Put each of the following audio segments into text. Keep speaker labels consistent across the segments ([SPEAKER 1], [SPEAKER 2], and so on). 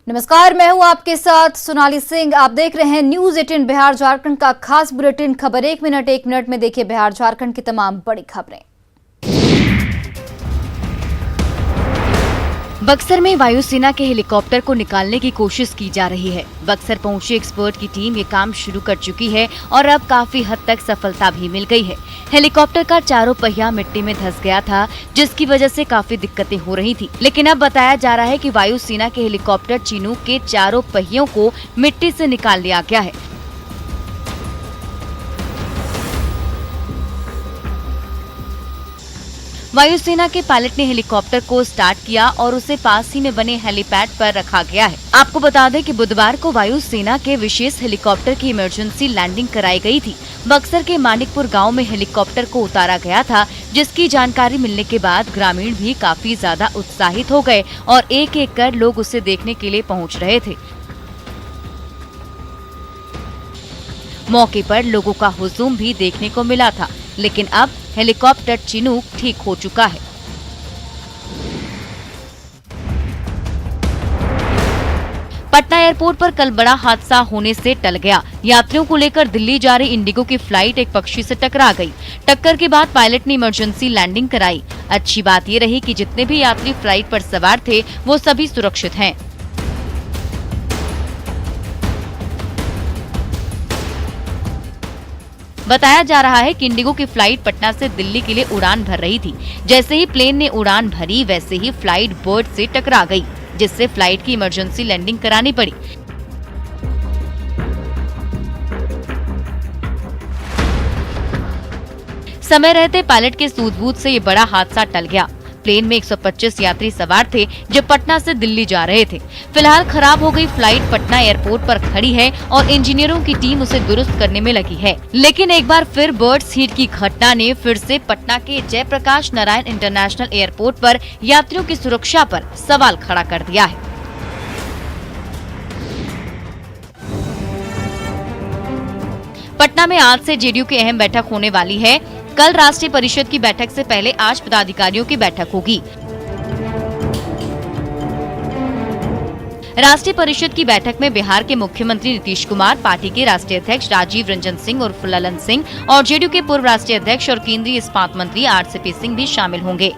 [SPEAKER 1] नमस्कार, मैं हूं आपके साथ सोनाली सिंह। आप देख रहे हैं न्यूज 18 बिहार झारखंड का खास बुलेटिन। खबर एक मिनट में देखिए बिहार झारखंड की तमाम बड़ी खबरें।
[SPEAKER 2] बक्सर में वायुसेना के हेलीकॉप्टर को निकालने की कोशिश की जा रही है। बक्सर पहुंची एक्सपर्ट की टीम ये काम शुरू कर चुकी है और अब काफी हद तक सफलता भी मिल गई है। हेलीकॉप्टर का चारों पहिया मिट्टी में धंस गया था, जिसकी वजह से काफी दिक्कतें हो रही थी। लेकिन अब बताया जा रहा है कि वायुसेना के हेलीकॉप्टर चिनूक के चारों पहियों को मिट्टी से निकाल लिया गया है। वायुसेना के पायलट ने हेलीकॉप्टर को स्टार्ट किया और उसे पास ही में बने हेलीपैड पर रखा गया है। आपको बता दें कि बुधवार को वायुसेना के विशेष हेलीकॉप्टर की इमरजेंसी लैंडिंग कराई गई थी। बक्सर के मानिकपुर गांव में हेलीकॉप्टर को उतारा गया था, जिसकी जानकारी मिलने के बाद ग्रामीण भी काफी ज्यादा उत्साहित हो गए और एक एक कर लोग उसे देखने के लिए पहुँच रहे थे। मौके पर लोगों का हुजूम भी देखने को मिला था, लेकिन अब हेलीकॉप्टर चिनूक ठीक हो चुका है। पटना एयरपोर्ट पर कल बड़ा हादसा होने से टल गया। यात्रियों को लेकर दिल्ली जा रही इंडिगो की फ्लाइट एक पक्षी से टकरा गई। टक्कर के बाद पायलट ने इमरजेंसी लैंडिंग कराई। अच्छी बात ये रही कि जितने भी यात्री फ्लाइट पर सवार थे वो सभी सुरक्षित हैं। बताया जा रहा है कि इंडिगो की फ्लाइट पटना से दिल्ली के लिए उड़ान भर रही थी। जैसे ही प्लेन ने उड़ान भरी, वैसे ही फ्लाइट बर्ड से टकरा गई, जिससे फ्लाइट की इमरजेंसी लैंडिंग करानी पड़ी। समय रहते पायलट के सूझबूझ से ये बड़ा हादसा टल गया। प्लेन में 125 यात्री सवार थे जो पटना से दिल्ली जा रहे थे। फिलहाल खराब हो गई फ्लाइट पटना एयरपोर्ट पर खड़ी है और इंजीनियरों की टीम उसे दुरुस्त करने में लगी है। लेकिन एक बार फिर बर्ड्स हीट की घटना ने फिर से पटना के जयप्रकाश नारायण इंटरनेशनल एयरपोर्ट पर यात्रियों की सुरक्षा पर सवाल खड़ा कर दिया है। पटना में आज से जेडीयू की अहम बैठक होने वाली है। कल राष्ट्रीय परिषद की बैठक से पहले आज पदाधिकारियों की बैठक होगी। राष्ट्रीय परिषद की बैठक में बिहार के मुख्यमंत्री नीतीश कुमार, पार्टी के राष्ट्रीय अध्यक्ष राजीव रंजन सिंह उर्फ ललन सिंह और जेडीयू के पूर्व राष्ट्रीय अध्यक्ष और केंद्रीय इस्पात मंत्री आरसीपी सिंह भी शामिल होंगे।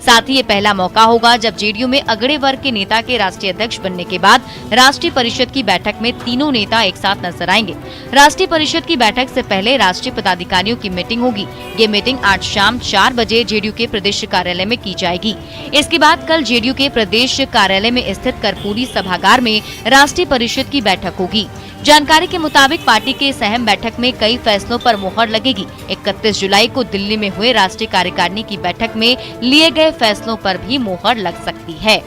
[SPEAKER 2] साथ ही ये पहला मौका होगा जब जेडीयू में अगड़े वर्ग के नेता के राष्ट्रीय अध्यक्ष बनने के बाद राष्ट्रीय परिषद की बैठक में तीनों नेता एक साथ नजर आएंगे। राष्ट्रीय परिषद की बैठक से पहले राष्ट्रीय पदाधिकारियों की मीटिंग होगी। ये मीटिंग आज शाम 4 बजे जेडीयू के प्रदेश कार्यालय में की जाएगी। इसके बाद कल जेडीयू के प्रदेश कार्यालय में स्थित कर्पूरी सभागार में राष्ट्रीय परिषद की बैठक होगी। जानकारी के मुताबिक पार्टी के इस अहम बैठक में कई फैसलों पर मुहर लगेगी। 31 जुलाई को दिल्ली में हुए राष्ट्रीय कार्यकारिणी की बैठक में लिए गए फैसलों पर भी मुहर लग सकती है।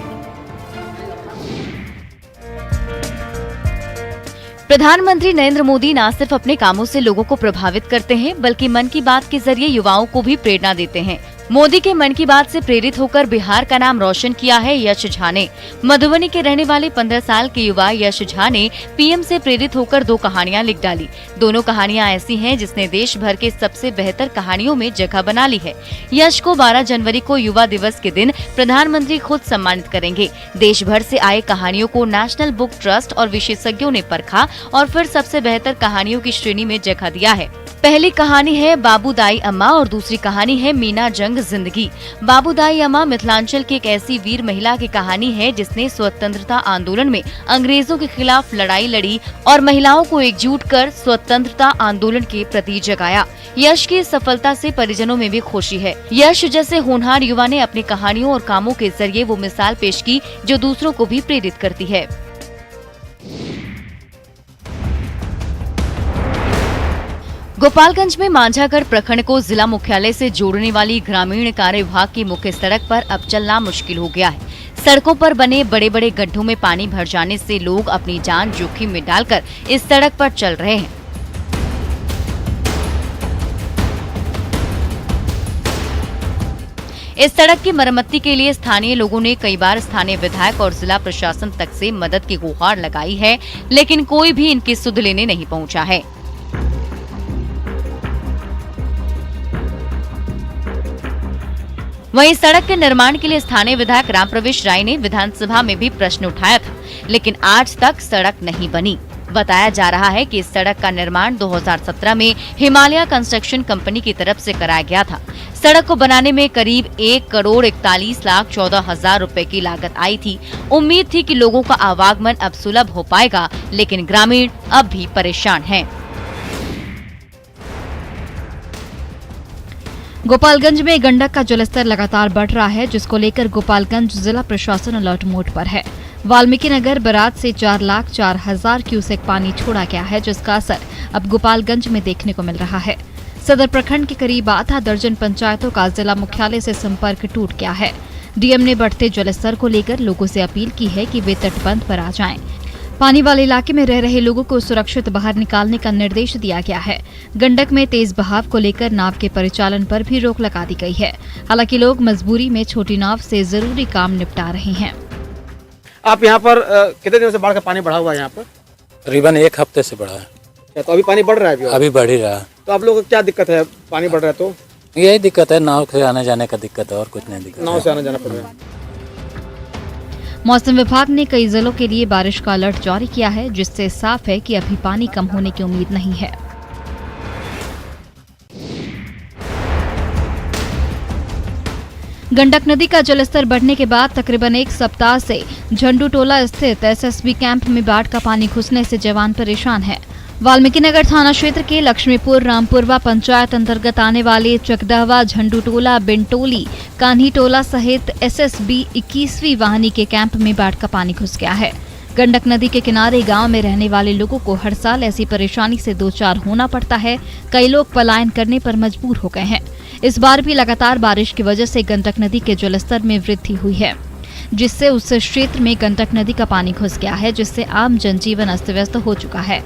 [SPEAKER 2] प्रधानमंत्री नरेंद्र मोदी न सिर्फ अपने कामों से लोगों को प्रभावित करते हैं, बल्कि मन की बात के जरिए युवाओं को भी प्रेरणा देते हैं। मोदी के मन की बात से प्रेरित होकर बिहार का नाम रोशन किया है यश झा ने। मधुबनी के रहने वाले 15 साल के युवा यश झा ने पीएम से प्रेरित होकर 2 कहानियां लिख डाली। दोनों कहानियां ऐसी हैं जिसने देश भर के सबसे बेहतर कहानियों में जगह बना ली है। यश को 12 जनवरी को युवा दिवस के दिन प्रधानमंत्री खुद सम्मानित करेंगे। देश भर से आए कहानियों को नेशनल बुक ट्रस्ट और विशेषज्ञों ने परखा और फिर सबसे बेहतर कहानियों की श्रेणी में जगह दिया है। पहली कहानी है बाबूदाई अम्मा और दूसरी कहानी है मीना जंग जिंदगी। बाबूदाई अम्मा मिथिलांचल की एक ऐसी वीर महिला की कहानी है जिसने स्वतंत्रता आंदोलन में अंग्रेजों के खिलाफ लड़ाई लड़ी और महिलाओं को एकजुट कर स्वतंत्रता आंदोलन के प्रति जगाया। यश की सफलता से परिजनों में भी खुशी है। यश जैसे होनहार युवा ने अपनी कहानियों और कामों के जरिए वो मिसाल पेश की जो दूसरों को भी प्रेरित करती है। गोपालगंज में मांझागढ़ प्रखंड को जिला मुख्यालय से जोड़ने वाली ग्रामीण कार्य विभाग की मुख्य सड़क पर अब चलना मुश्किल हो गया है। सड़कों पर बने बड़े बड़े गड्ढों में पानी भर जाने से लोग अपनी जान जोखिम में डालकर इस सड़क पर चल रहे हैं। इस सड़क की मरम्मती के लिए स्थानीय लोगों ने कई बार स्थानीय विधायक और जिला प्रशासन तक से मदद की गुहार लगाई है, लेकिन कोई भी इनकी सुध लेने नहीं पहुंचा है। वहीं सड़क के निर्माण के लिए स्थानीय विधायक रामप्रवेश राय ने विधानसभा में भी प्रश्न उठाया था, लेकिन आज तक सड़क नहीं बनी। बताया जा रहा है कि इस सड़क का निर्माण 2017 में हिमालय कंस्ट्रक्शन कंपनी की तरफ से कराया गया था। सड़क को बनाने में करीब 1,41,14,000 रुपए की लागत आई थी। उम्मीद थी कि लोगों का आवागमन अब सुलभ हो पाएगा, लेकिन ग्रामीण अब भी परेशान हैं।
[SPEAKER 1] गोपालगंज में गंडक का जलस्तर लगातार बढ़ रहा है, जिसको लेकर गोपालगंज जिला प्रशासन अलर्ट मोड पर है। वाल्मीकि नगर बराज से 4,04,000 क्यूसेक पानी छोड़ा गया है, जिसका असर अब गोपालगंज में देखने को मिल रहा है। सदर प्रखंड के करीब आधा दर्जन पंचायतों का जिला मुख्यालय से संपर्क टूट गया है। डीएम ने बढ़ते जलस्तर को लेकर लोगों से अपील की है कि वे तटबंध पर आ जाएं। पानी वाले इलाके में रह रहे लोगों को सुरक्षित बाहर निकालने का निर्देश दिया गया है। गंडक में तेज बहाव को लेकर नाव के परिचालन पर भी रोक लगा दी गई है। हालांकि लोग मजबूरी में छोटी नाव से जरूरी काम निपटा रहे हैं।
[SPEAKER 3] आप यहाँ पर कितने दिनों से बाढ़ का पानी बढ़ा हुआ है? यहाँ पर
[SPEAKER 4] करीबन 1 हफ्ते से बढ़ा है।
[SPEAKER 3] तो अभी पानी बढ़ रहा है?
[SPEAKER 4] अभी बढ़ ही रहा है।
[SPEAKER 3] तो आप लोगों को क्या दिक्कत है? पानी बढ़ रहा है तो
[SPEAKER 4] यही दिक्कत है, नाव से आने जाने का दिक्कत है और कुछ नहीं दिक्कत।
[SPEAKER 3] नाव से आना जाना पड़ रहा है।
[SPEAKER 1] मौसम विभाग ने कई जिलों के लिए बारिश का अलर्ट जारी किया है, जिससे साफ है कि अभी पानी कम होने की उम्मीद नहीं है। गंडक नदी का जलस्तर बढ़ने के बाद तकरीबन 1 सप्ताह से झंडूटोला स्थित एसएसबी कैंप में बाढ़ का पानी घुसने से जवान परेशान हैं। वाल्मीकि नगर थाना क्षेत्र के लक्ष्मीपुर रामपुरवा पंचायत अंतर्गत आने वाले चकदहवा, झंडूटोला, बिंटोली, कान्हीटोला सहित एसएसबी 21वीं वाहिनी के कैंप में बाढ़ का पानी घुस गया है। गंडक नदी के किनारे गांव में रहने वाले लोगों को हर साल ऐसी परेशानी से दो चार होना पड़ता है। कई लोग पलायन करने पर मजबूर हो गए हैं। इस बार भी लगातार बारिश की वजह से गंडक नदी के जलस्तर में वृद्धि हुई है, जिससे उस क्षेत्र में गंडक नदी का पानी घुस गया है, जिससे आम जनजीवन अस्त व्यस्त हो चुका है।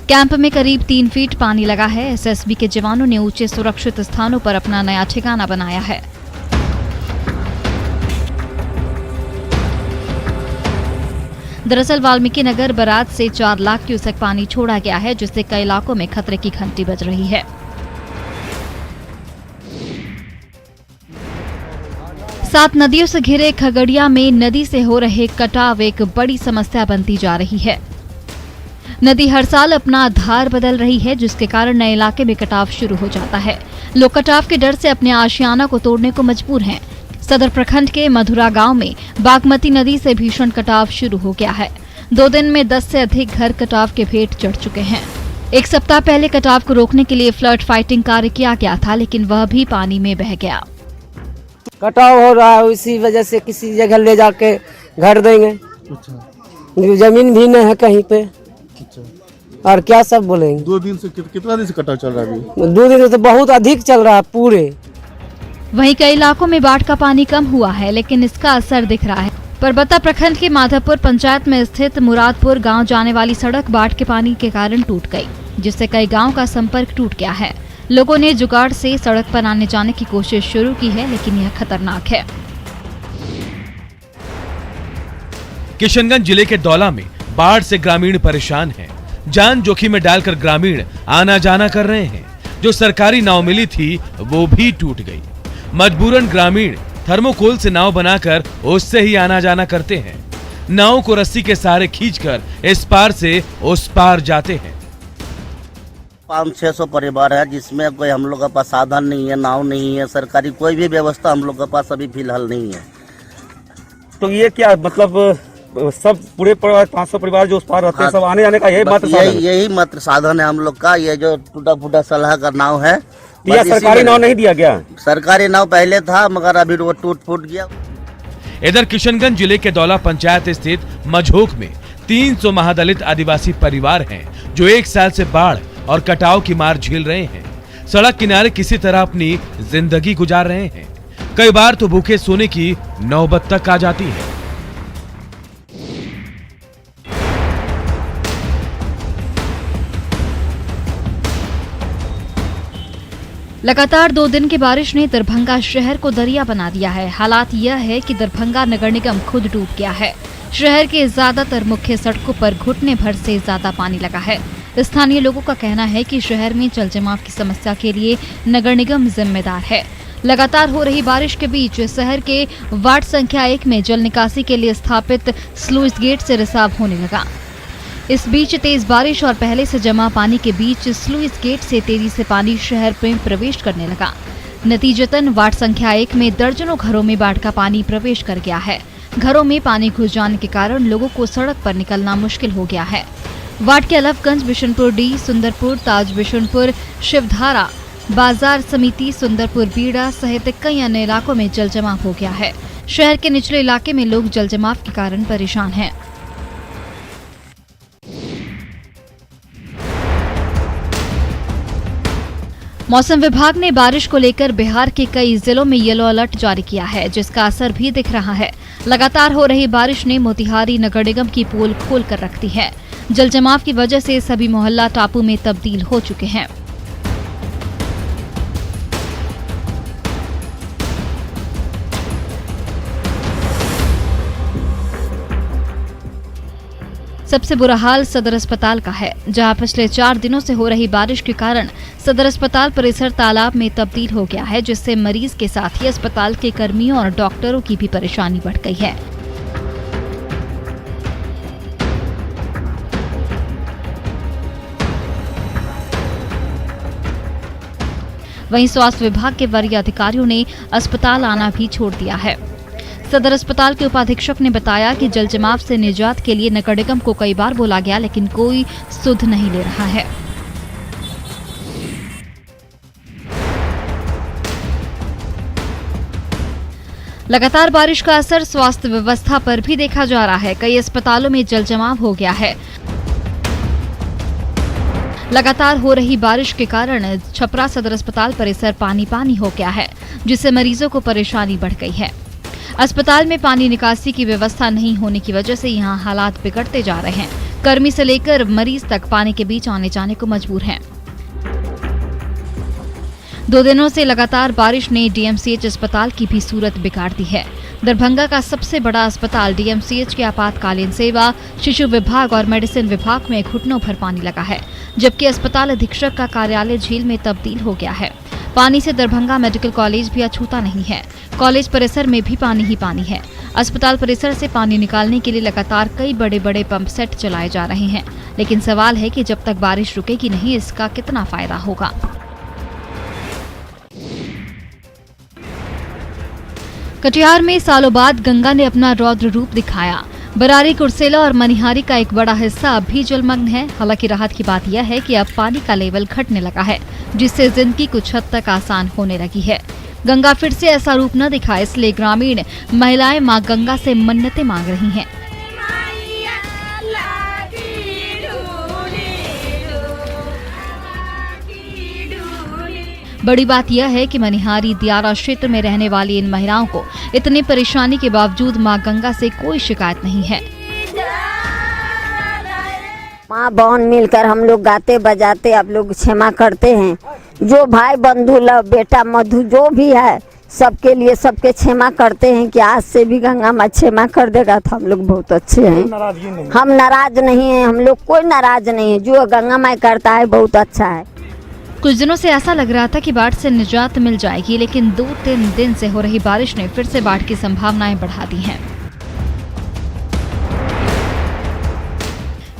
[SPEAKER 1] कैंप में करीब 3 फीट पानी लगा है। एसएसबी के जवानों ने ऊंचे सुरक्षित स्थानों पर अपना नया ठिकाना बनाया है। दरअसल वाल्मीकि नगर बराज से 4 लाख क्यूसेक पानी छोड़ा गया है, जिससे कई इलाकों में खतरे की घंटी बज रही है। सात नदियों से घिरे खगड़िया में नदी से हो रहे कटाव एक बड़ी समस्या बनती जा रही है। नदी हर साल अपना धार बदल रही है, जिसके कारण नए इलाके में कटाव शुरू हो जाता है। लोग कटाव के डर से अपने आशियाना को तोड़ने को मजबूर हैं। सदर प्रखंड के मधुरा गांव में बागमती नदी से भीषण कटाव शुरू हो गया है। 2 दिन में 10 से अधिक घर कटाव के भेंट चढ़ चुके हैं। 1 सप्ताह पहले कटाव को रोकने के लिए फ्लड फाइटिंग कार्य किया गया था, लेकिन वह भी पानी में बह गया।
[SPEAKER 5] कटाव हो रहा है, इसी वजह से किसी जगह ले जाके घर देंगे। जमीन भी नहीं है कहीं पे, और क्या सब बोलेंगे।
[SPEAKER 6] 2 दिन से कितना दिन से कटाव चल रहा है? अभी
[SPEAKER 5] 2 दिन से तो बहुत अधिक चल रहा है पूरे।
[SPEAKER 1] वहीं कई इलाकों में बाढ़ का पानी कम हुआ है, लेकिन इसका असर दिख रहा है। परबत्ता प्रखंड के माधवपुर पंचायत में स्थित मुरादपुर गांव जाने वाली सड़क बाढ़ के पानी के कारण टूट गई, जिससे कई गांव का संपर्क टूट गया है। लोगों ने जुगाड़ से सड़क पर आने जाने की कोशिश शुरू की है, लेकिन यह खतरनाक है।
[SPEAKER 7] किशनगंज जिले के दौला में बाढ़ से ग्रामीण परेशान हैं। जान जोखिम में डालकर ग्रामीण आना जाना कर रहे हैं। जो सरकारी नाव मिली थी वो भी टूट गई। मजबूरन ग्रामीण थर्मोकोल से नाव बनाकर उससे ही आना जाना करते हैं। नाव को रस्सी के सहारे खींचकर इस पार से उस पार जाते हैं।
[SPEAKER 8] 500-600 परिवार है, जिसमें कोई हम लोग के पास साधन नहीं है, नाव नहीं है, सरकारी कोई भी व्यवस्था हम लोग के पास अभी फिलहाल नहीं है।
[SPEAKER 3] तो ये क्या मतलब सब पूरे परिवार 500 परिवार जो उस पार रहते हैं, सब आने जाने का यही मात्र साधन है?
[SPEAKER 8] यही मात्र साधन है हम लोग का। ये जो टूटा फूटा सलाह का नाव है।
[SPEAKER 3] या सरकारी नाव नहीं दिया गया?
[SPEAKER 8] सरकारी नाव पहले था, मगर अभी वो टूट फूट गया।
[SPEAKER 7] इधर किशनगंज जिले के दौला पंचायत स्थित मझोक में 300 महादलित आदिवासी परिवार हैं, जो 1 साल से बाढ़ और कटाव की मार झेल रहे हैं। सड़क किनारे किसी तरह अपनी जिंदगी गुजार रहे हैं। कई बार तो भूखे सोने की नौबत तक आ जाती है।
[SPEAKER 1] लगातार 2 दिन की बारिश ने दरभंगा शहर को दरिया बना दिया है। हालात यह है कि दरभंगा नगर निगम खुद डूब गया है। शहर के ज्यादातर मुख्य सड़कों पर घुटने भर से ज्यादा पानी लगा है। स्थानीय लोगों का कहना है कि शहर में जल जमाव की समस्या के लिए नगर निगम जिम्मेदार है। लगातार हो रही बारिश के बीच शहर के वार्ड संख्या 1 में जल निकासी के लिए स्थापित स्लूइस गेट से रिसाव होने लगा। इस बीच तेज बारिश और पहले से जमा पानी के बीच स्लूइस गेट से तेजी से पानी शहर में प्रवेश करने लगा। नतीजतन वार्ड संख्या 1 में दर्जनों घरों में बाढ़ का पानी प्रवेश कर गया है। घरों में पानी घुस जाने के कारण लोगों को सड़क पर निकलना मुश्किल हो गया है। वार्ड के अलफगंज, बिशनपुर डी, सुंदरपुर, ताज बिशनपुर, शिवधारा, बाजार समिति, सुंदरपुर बीड़ा सहित कई अन्य इलाकों में जल जमाव हो गया है। शहर के निचले इलाके में लोग जल जमाव के कारण परेशान हैं। मौसम विभाग ने बारिश को लेकर बिहार के कई जिलों में येलो अलर्ट जारी किया है, जिसका असर भी दिख रहा है। लगातार हो रही बारिश ने मोतिहारी नगर निगम की पोल खोल कर रख दी है। जल जमाव की वजह से सभी मोहल्ला टापू में तब्दील हो चुके हैं। सबसे बुरा हाल सदर अस्पताल का है, जहां पिछले 4 दिनों से हो रही बारिश के कारण सदर अस्पताल परिसर तालाब में तब्दील हो गया है, जिससे मरीज के साथ ही अस्पताल के कर्मियों और डॉक्टरों की भी परेशानी बढ़ गई है। वहीं स्वास्थ्य विभाग के वरीय अधिकारियों ने अस्पताल आना भी छोड़ दिया है। सदर अस्पताल के उपाधीक्षक ने बताया कि जल जमाव से निजात के लिए नगर निगम को कई बार बोला गया, लेकिन कोई सुध नहीं ले रहा है। लगातार बारिश का असर स्वास्थ्य व्यवस्था पर भी देखा जा रहा है। कई अस्पतालों में जल जमाव हो गया है। लगातार हो रही बारिश के कारण छपरा सदर अस्पताल परिसर पानी पानी हो गया है, जिससे मरीजों को परेशानी बढ़ गई है। अस्पताल में पानी निकासी की व्यवस्था नहीं होने की वजह से यहां हालात बिगड़ते जा रहे हैं। कर्मी से लेकर मरीज तक पानी के बीच आने जाने को मजबूर हैं। 2 दिनों से लगातार बारिश ने डीएमसीएच अस्पताल की भी सूरत बिगाड़ दी है। दरभंगा का सबसे बड़ा अस्पताल डीएमसीएच के आपातकालीन सेवा, शिशु विभाग और मेडिसिन विभाग में घुटनों भर पानी लगा है, जबकि अस्पताल अधीक्षक का कार्यालय झील में तब्दील हो गया है। पानी से दरभंगा मेडिकल कॉलेज भी अछूता नहीं है। कॉलेज परिसर में भी पानी ही पानी है। अस्पताल परिसर से पानी निकालने के लिए लगातार कई बड़े बड़े पंप सेट चलाए जा रहे हैं, लेकिन सवाल है कि जब तक बारिश रुकेगी नहीं, इसका कितना फायदा होगा। कटिहार में सालों बाद गंगा ने अपना रौद्र रूप दिखाया। बरारी, कुर्सेला और मनिहारी का एक बड़ा हिस्सा अब भी जलमग्न है। हालांकि राहत की बात यह है कि अब पानी का लेवल घटने लगा है, जिससे जिंदगी कुछ हद तक आसान होने लगी है। गंगा फिर से ऐसा रूप न दिखाए, इसलिए ग्रामीण महिलाएं मां गंगा से मन्नतें मांग रही हैं। बड़ी बात यह है कि मनिहारी दियारा क्षेत्र में रहने वाली इन महिलाओं को इतनी परेशानी के बावजूद मां गंगा से कोई शिकायत नहीं है।
[SPEAKER 9] माँ बहन मिलकर हम लोग गाते बजाते आप लोग क्षमा करते हैं। जो भाई बंधु बेटा मधु जो भी है सबके लिए सबके क्षमा करते हैं कि आज से भी गंगा माँ क्षमा कर देगा तो हम लोग बहुत अच्छे हैं। हम नाराज नहीं हैं, हम लोग कोई नाराज नहीं है। जो गंगा माँ करता है बहुत अच्छा है।
[SPEAKER 1] कुछ दिनों से ऐसा लग रहा था कि बाढ़ से निजात मिल जाएगी, लेकिन 2-3 दिन से हो रही बारिश ने फिर से बाढ़ की संभावनाएं बढ़ा दी हैं।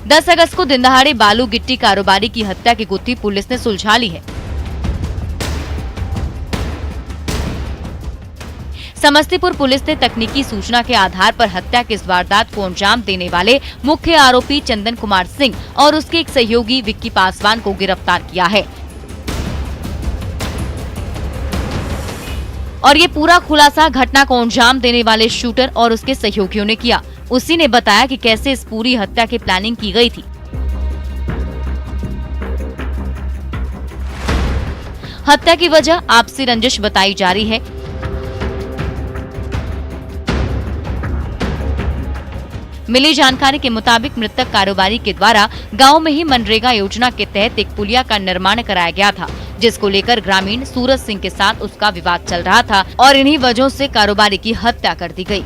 [SPEAKER 2] 10 अगस्त को दिनदहाड़े बालू गिट्टी कारोबारी की हत्या की गुत्थी पुलिस ने सुलझा ली है। समस्तीपुर पुलिस ने तकनीकी सूचना के आधार पर हत्या की इस वारदात को अंजाम देने वाले मुख्य आरोपी चंदन कुमार सिंह और उसके एक सहयोगी विक्की पासवान को गिरफ्तार किया है। और ये पूरा खुलासा घटना को अंजाम देने वाले शूटर और उसके सहयोगियों ने किया। उसी ने बताया कि कैसे इस पूरी हत्या की प्लानिंग की गई थी। हत्या की वजह आपसी रंजिश बताई जा रही है। मिली जानकारी के मुताबिक मृतक कारोबारी के द्वारा गांव में ही मनरेगा योजना के तहत एक पुलिया का निर्माण कराया गया था, जिसको लेकर ग्रामीण सूरज सिंह के साथ उसका विवाद चल रहा था और इन्हीं वजहों से कारोबारी की हत्या कर दी गई।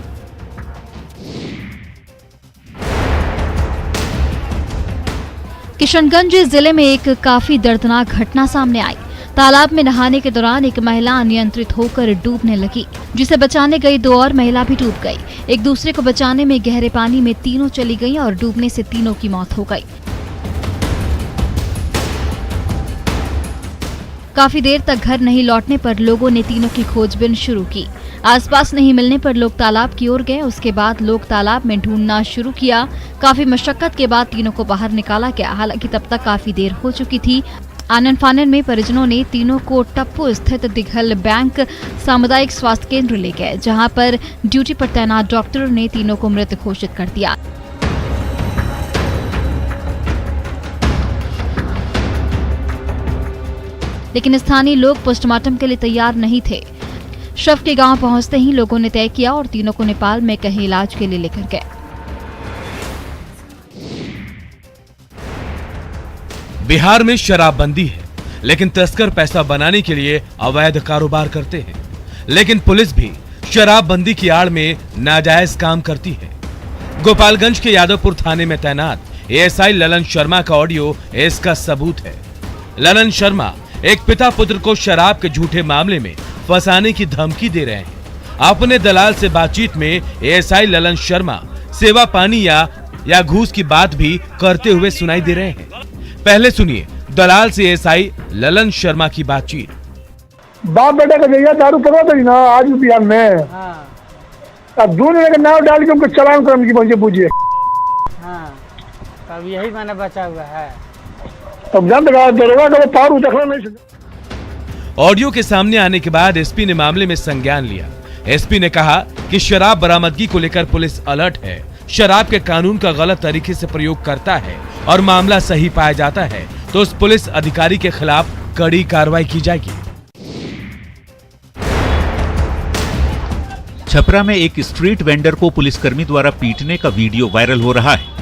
[SPEAKER 1] किशनगंज जिले में एक काफी दर्दनाक घटना सामने आई। तालाब में नहाने के दौरान एक महिला अनियंत्रित होकर डूबने लगी, जिसे बचाने गई 2 और महिला भी डूब गई। एक दूसरे को बचाने में गहरे पानी में तीनों चली गईं और डूबने से तीनों की मौत हो गई। काफी देर तक घर नहीं लौटने पर लोगों ने तीनों की खोजबीन शुरू की। आसपास नहीं मिलने पर लोग तालाब की ओर गए। उसके बाद लोग तालाब में ढूंढना शुरू किया। काफी मशक्कत के बाद तीनों को बाहर निकाला गया। हालांकि तब तक काफी देर हो चुकी थी। आनन फानन में परिजनों ने तीनों को टप्पू स्थित दिघल बैंक सामुदायिक स्वास्थ्य केंद्र ले गए, जहां पर ड्यूटी पर तैनात डॉक्टरों ने तीनों को मृत घोषित कर दिया। लेकिन स्थानीय लोग पोस्टमार्टम के लिए तैयार नहीं थे। शव के गांव पहुंचते ही लोगों ने तय किया और तीनों को नेपाल में कहीं इलाज के लिए लेकर गए।
[SPEAKER 7] बिहार में शराबबंदी है, लेकिन तस्कर पैसा बनाने के लिए अवैध कारोबार करते हैं। लेकिन पुलिस भी शराबबंदी की आड़ में नाजायज काम करती है। गोपालगंज के यादवपुर थाने में तैनात एएसआई ललन शर्मा का ऑडियो इसका सबूत है। ललन शर्मा एक पिता पुत्र को शराब के झूठे मामले में फंसाने की धमकी दे रहे हैं। अपने दलाल से बातचीत में एएसआई ललन शर्मा सेवा पानी या घूस की बात भी करते हुए सुनाई दे रहे हैं। पहले सुनिए दलाल से एएसआई ललन शर्मा की बातचीत।
[SPEAKER 10] बाप बेटा का जगह दारू पकड़ा था ना आज बिहार में। अब दूसरे का नाम डाल के उनको चालान करने की मुझे पूछिए।
[SPEAKER 5] अब यही मैंने बचा हुआ है।
[SPEAKER 10] अब जानते दरोगा का पार उठा नहीं।
[SPEAKER 7] ऑडियो के सामने आने के बाद एसपी ने मामले में संज्ञान लिया। एसपी ने कहा कि शराब बरामदगी को लेकर पुलिस अलर्ट है। शराब के कानून का गलत तरीके से प्रयोग करता है और मामला सही पाया जाता है तो उस पुलिस अधिकारी के खिलाफ कड़ी कार्रवाई की जाएगी।
[SPEAKER 11] छपरा में एक स्ट्रीट वेंडर को पुलिसकर्मी द्वारा पीटने का वीडियो वायरल हो रहा है।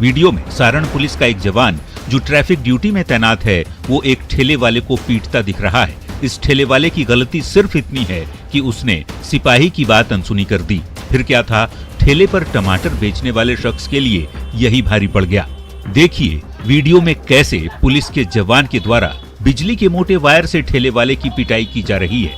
[SPEAKER 11] वीडियो में सारण पुलिस का एक जवान जो ट्रैफिक ड्यूटी में तैनात है वो एक ठेले वाले को पीटता दिख रहा है। इस ठेले वाले की गलती सिर्फ इतनी है कि उसने सिपाही की बात अनसुनी कर दी। फिर क्या था, ठेले पर टमाटर बेचने वाले शख्स के लिए यही भारी पड़ गया। देखिए वीडियो में कैसे पुलिस के जवान के द्वारा बिजली के मोटे वायर से ठेले वाले की पिटाई की जा रही है।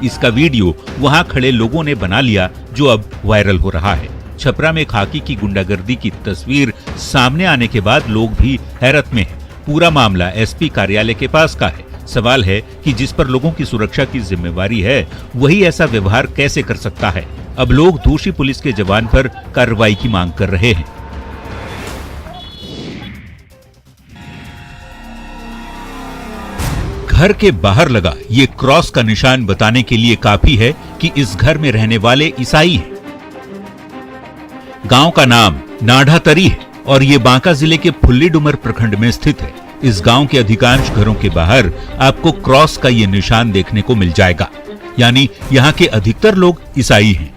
[SPEAKER 11] इसका वीडियो वहां खड़े लोगों ने बना लिया जो अब वायरल हो रहा है। छपरा में खाकी की गुंडागर्दी की तस्वीर सामने आने के बाद लोग भी हैरत में हैं। पूरा मामला एसपी कार्यालय के पास का है। सवाल है कि जिस पर लोगों की सुरक्षा की जिम्मेवारी है वही ऐसा व्यवहार कैसे कर सकता है। अब लोग दोषी पुलिस के जवान पर कार्रवाई की मांग कर रहे हैं। घर के बाहर लगा ये क्रॉस का निशान बताने के लिए काफी है कि इस घर में रहने वाले ईसाई हैं। गांव का नाम नाढ़ातरी है और ये बांका जिले के फुल्लीडुमर प्रखंड में स्थित है। इस गांव के अधिकांश घरों के बाहर आपको क्रॉस का ये निशान देखने को मिल जाएगा, यानी यहाँ के अधिकतर लोग ईसाई हैं।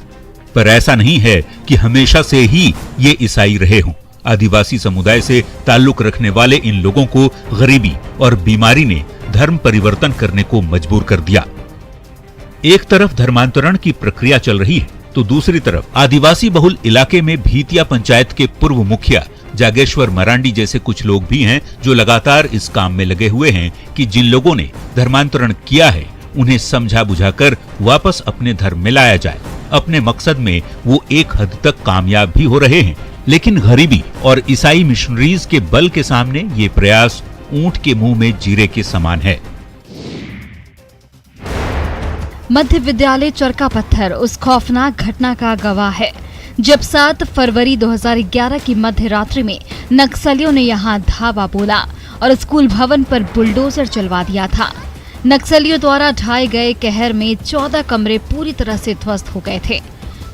[SPEAKER 11] पर ऐसा नहीं है कि हमेशा से ही ये ईसाई रहे हों। आदिवासी समुदाय से ताल्लुक रखने वाले इन लोगों को गरीबी और बीमारी ने धर्म परिवर्तन करने को मजबूर कर दिया। एक तरफ धर्मांतरण की प्रक्रिया चल रही है तो दूसरी तरफ आदिवासी बहुल इलाके में भीतिया पंचायत के पूर्व मुखिया जागेश्वर मरांडी जैसे कुछ लोग भी हैं जो लगातार इस काम में लगे हुए हैं कि जिन लोगों ने धर्मांतरण किया है उन्हें समझा बुझाकर वापस अपने धर्म में लाया जाए। अपने मकसद में वो एक हद तक कामयाब भी हो रहे हैं, लेकिन गरीबी और ईसाई मिशनरीज के बल के सामने ये प्रयास ऊंट के मुंह में जीरे के समान है।
[SPEAKER 1] मध्य विद्यालय चरका पत्थर उस खौफनाक घटना का गवाह है जब 7 फरवरी 2011 की मध्य रात्रि में नक्सलियों ने यहां धावा बोला और स्कूल भवन पर बुलडोजर चलवा दिया था। नक्सलियों द्वारा ढाए गए कहर में 14 कमरे पूरी तरह से ध्वस्त हो गए थे।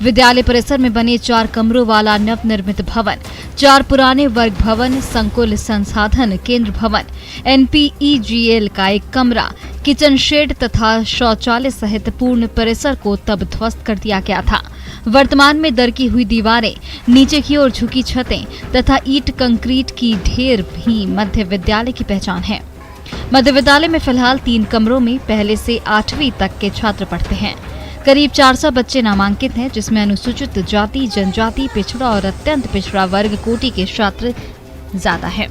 [SPEAKER 1] विद्यालय परिसर में बने 4 कमरों वाला नवनिर्मित भवन, 4 पुराने वर्ग भवन, संकुल संसाधन केंद्र भवन, NPEGL का एक कमरा, किचन शेड तथा शौचालय सहित पूर्ण परिसर को तब ध्वस्त कर दिया गया था। वर्तमान में दरकी हुई दीवारें, नीचे की ओर झुकी छतें तथा ईंट कंक्रीट की ढेर भी मध्य विद्यालय की पहचान है। मध्य विद्यालय में फिलहाल 3 कमरों में पहले से 8वीं तक के छात्र पढ़ते हैं। करीब 400 बच्चे नामांकित हैं, जिसमें अनुसूचित जाति, जनजाति, पिछड़ा और अत्यंत पिछड़ा वर्ग कोटि के छात्र ज्यादा है।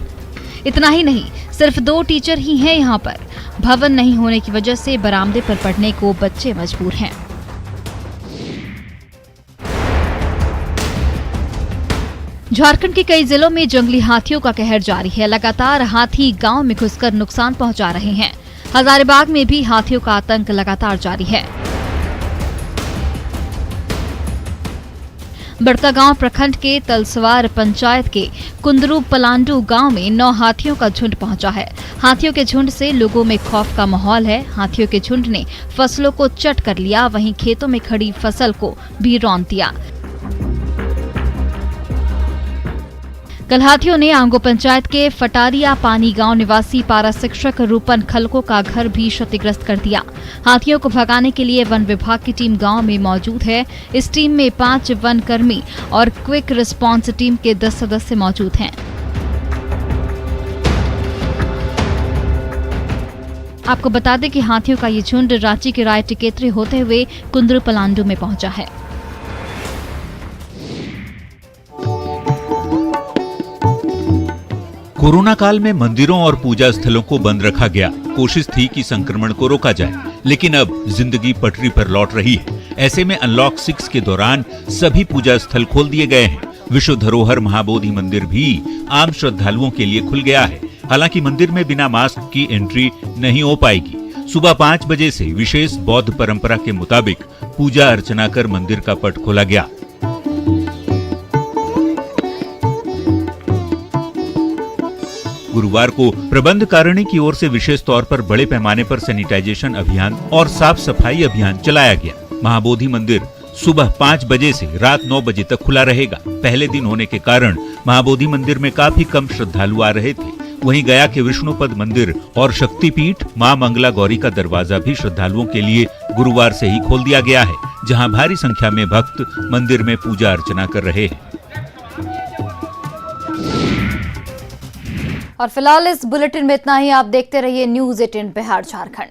[SPEAKER 1] इतना ही नहीं, सिर्फ 2 टीचर ही हैं यहाँ पर। भवन नहीं होने की वजह से बरामदे पर पढ़ने को बच्चे मजबूर हैं। झारखंड के कई जिलों में जंगली हाथियों का कहर जारी है। लगातार हाथी गांव में घुसकर नुकसान पहुंचा रहे हैं। हजारीबाग में भी हाथियों का आतंक लगातार जारी है। बड़कागांव प्रखंड के तलसवार पंचायत के कुंदरू पलांडू गांव में 9 हाथियों का झुंड पहुंचा है। हाथियों के झुंड से लोगों में खौफ का माहौल है। हाथियों के झुंड ने फसलों को चट कर लिया, वहीं खेतों में खड़ी फसल को भी रौंद दिया। कल हाथियों ने आंगो पंचायत के फटारिया पानी गांव निवासी पारा शिक्षक रूपन खलको का घर भी क्षतिग्रस्त कर दिया। हाथियों को भगाने के लिए वन विभाग की टीम गांव में मौजूद है। इस टीम में 5 वन कर्मी और क्विक रिस्पांस टीम के 10 सदस्य मौजूद हैं। आपको बता दें कि हाथियों का ये झुंड रांची के राय टिकेत्री होते हुए कुंदरू पलांडू में पहुंचा है।
[SPEAKER 11] कोरोना काल में मंदिरों और पूजा स्थलों को बंद रखा गया। कोशिश थी कि संक्रमण को रोका जाए, लेकिन अब जिंदगी पटरी पर लौट रही है। ऐसे में अनलॉक 6 के दौरान सभी पूजा स्थल खोल दिए गए हैं। विश्व धरोहर महाबोधि मंदिर भी आम श्रद्धालुओं के लिए खुल गया है। हालांकि मंदिर में बिना मास्क की एंट्री नहीं हो पाएगी। सुबह 5 बजे से विशेष बौद्ध परंपरा के मुताबिक पूजा अर्चना कर मंदिर का पट खोला गया। गुरुवार को प्रबंधकारिणी की ओर से विशेष तौर पर बड़े पैमाने पर सैनिटाइजेशन अभियान और साफ सफाई अभियान चलाया गया। महाबोधि मंदिर सुबह 5 बजे से रात 9 बजे तक खुला रहेगा। पहले दिन होने के कारण महाबोधि मंदिर में काफी कम श्रद्धालु आ रहे थे। वहीं गया के विष्णुपद मंदिर और शक्तिपीठ मां मंगला गौरी का दरवाजा भी श्रद्धालुओं के लिए गुरुवार से ही खोल दिया गया है, जहां भारी संख्या में भक्त मंदिर में पूजा अर्चना कर रहे हैं।
[SPEAKER 1] और फिलहाल इस बुलेटिन में इतना ही। आप देखते रहिए न्यूज़ 18 बिहार झारखंड।